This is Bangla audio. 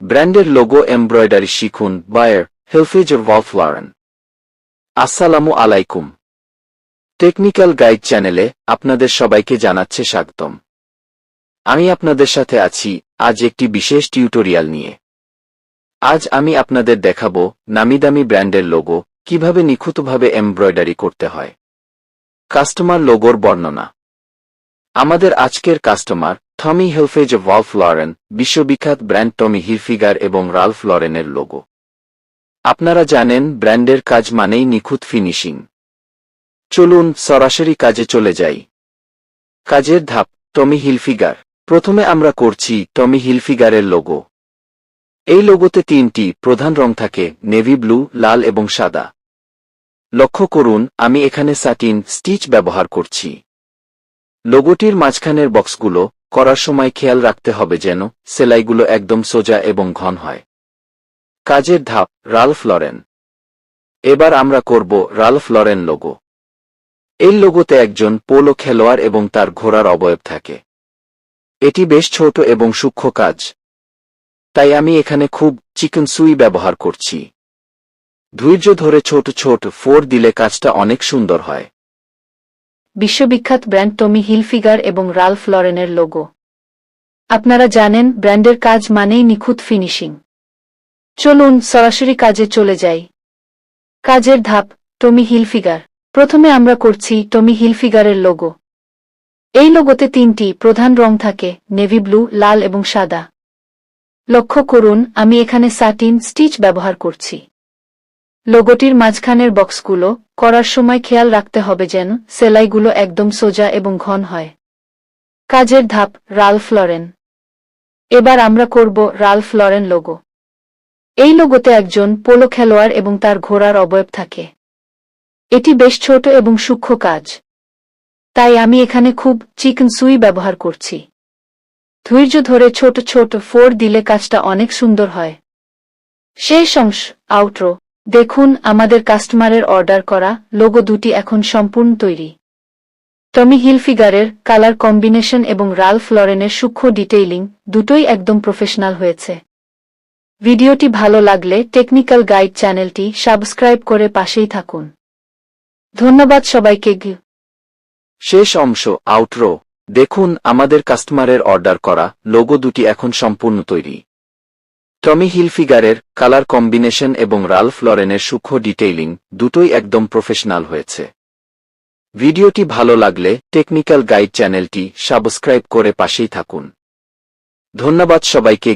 ব্র্যান্ডের লোগো এমব্রয়ডারি শিখুন বায়ার হেলফেজের ওয়ালফ লরেন। আসসালামু আলাইকুম। টেকনিক্যাল গাইড চ্যানেলে আপনাদের সবাইকে জানাচ্ছে স্বাগতম। আমি আপনাদের সাথে আছি আজ একটি বিশেষ টিউটোরিয়াল নিয়ে। আজ আমি আপনাদের দেখাবো নামিদামি ব্র্যান্ডের লোগো কিভাবে নিখুঁতভাবে এমব্রয়ডারি করতে হয়। কাস্টমার লোগোর বর্ণনা। আমাদের আজকের কাস্টমার টমি হিলফিগার ওয়ালফ লরেন, বিশ্ববিখ্যাত ব্র্যান্ড টমি হিলফিগার এবং রালফ লরেনের লোগো। আপনারা জানেন ব্র্যান্ডের কাজ মানেই নিখুঁত ফিনিশিং। চলুন সরাসরি কাজে চলে যাই। কাজের ধাপ। টমি হিলফিগার। প্রথমে আমরা করছি টমি হিলফিগারের লোগো। এই লোগোতে তিনটি প্রধান রং থাকে, নেভি ব্লু, লাল এবং সাদা। লক্ষ্য করুন আমি এখানে স্যাটিন স্টিচ ব্যবহার করছি। লোগোটির মাঝখানের বক্সগুলো করার সময় খেয়াল রাখতে হবে যেন সেলাইগুলো একদম সোজা এবং ঘন হয়। কাজের ধাপ। Ralph Lauren. এবার আমরা করব রালফ লরেন লোগো। এই লোগোতে একজন পোলো খেলোয়াড় এবং তার ঘোড়ার অবয়ব থাকে। এটি বেশ ছোট এবং সূক্ষ্ম কাজ, তাই আমি এখানে খুব চিকন সুই ব্যবহার করছি। ধৈর্য ধরে ছোট ছোট ফোর দিলে কাজটা অনেক সুন্দর হয়। বিশ্ববিখ্যাত ব্র্যান্ড টমি হিলফিগার এবং রালফ লরেনের লোগো। আপনারা জানেন ব্র্যান্ডের কাজ মানেই নিখুঁত ফিনিশিং। চলুন সরাসরি কাজে চলে যাই। কাজের ধাপ। টমি হিলফিগার। প্রথমে আমরা করছি টমি হিলফিগারের লোগো। এই লোগোতে তিনটি প্রধান রং থাকে, নেভি ব্লু, লাল এবং সাদা। লক্ষ্য করুন আমি এখানে স্যাটিন স্টিচ ব্যবহার করছি। লোগোটির মাঝখানের বক্সগুলো করার সময় খেয়াল রাখতে হবে যেন সেলাইগুলো একদম সোজা এবং ঘন হয়। কাজের ধাপ। Ralph Lauren. এবার আমরা করব রালফ লরেন লোগো। এই লোগোতে একজন পোলো খেলোয়াড় এবং তার ঘোড়ার অবয়ব থাকে। এটি বেশ ছোট এবং সূক্ষ্ম কাজ, তাই আমি এখানে খুব চিকন সুই ব্যবহার করছি। ধৈর্য ধরে ছোট ছোট ফোর দিলে কাজটা অনেক সুন্দর হয়। শেষ অংশ। আউটরো। দেখুন আমাদের কাস্টমারের অর্ডার করা লোগো দুটি এখন সম্পূর্ণ তৈরি। টমি হিলফিগারের কালার কম্বিনেশন এবং রালফ লরেনের সূক্ষ্ম ডিটেইলিং দুটোই একদম প্রফেশনাল হয়েছে। ভিডিওটি ভালো লাগলে টেকনিক্যাল গাইড চ্যানেলটি সাবস্ক্রাইব করে পাশেই থাকুন। ধন্যবাদ সবাইকে। শেষ অংশ। আউটরো। দেখুন আমাদের কাস্টমারের অর্ডার করা লোগো দুটি এখন সম্পূর্ণ তৈরি। টমি হিলফিগারের কালার কম্বিনেশন এবং রালফ লরেনের সূক্ষ্ম ডিটেইলিং দুটোই একদম প্রফেশনাল হয়েছে। ভিডিওটি ভালো লাগলে টেকনিক্যাল গাইড চ্যানেলটি সাবস্ক্রাইব করে পাশেই থাকুন। ধন্যবাদ সবাইকে।